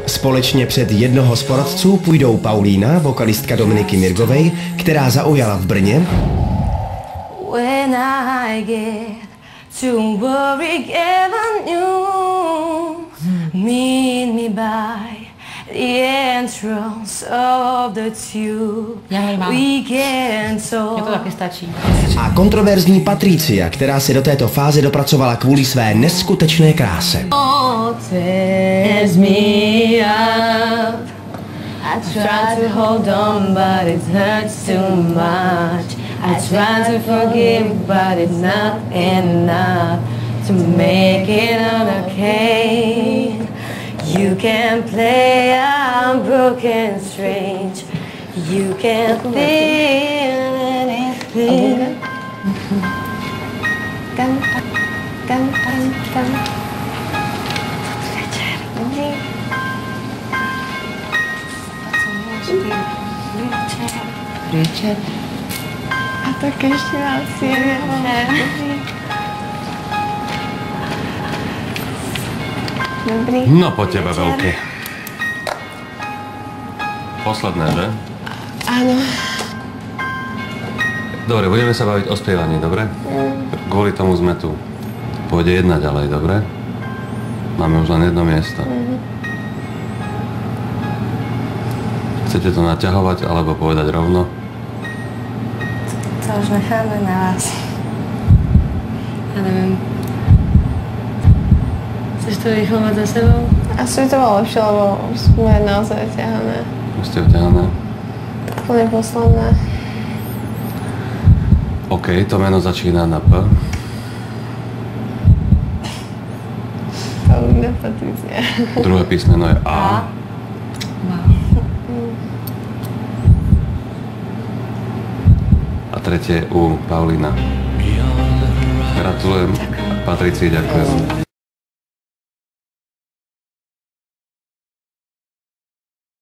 Společně před jednoho z porodců půjdou Paulína, vokalistka Dominiky Mirgovej, která zaujala v Brně, When I get to Warwick Avenue, meet me by the entrance of the tube. We can talk. To taky stačí. a kontroverzní Patricia, která se do této fáze dopracovala kvůli své neskutečné kráse. Tears me up. I try to hold on, but it hurts too much. I try to forgive, but it's not enough to make it okay. You can play I'm broken, strange. You can feel anything. Richard. A tak ještě nás je. Dobrý. No po tebe, veľký. Posledné, že? Áno. Dobre, budeme sa baviť o spievaní, dobre? Kvôli tomu sme tu. Pôjde jedna ďalej, dobre? Máme už len jedno miesto. Chcete to naťahovať, alebo povedať rovno? To už necháme na vás. Ja neviem. Chceš to rýchlo mať za sebou? Asi by to bolo lepšie, lebo už sme naozaj ťahané. Už ste vťahané? Úplne posledné. OK, to meno začína na P. Paulína Patricia. Druhé písmeno je A. A tretie je U. Paulína. Gratulujem. Patricii ďakujem.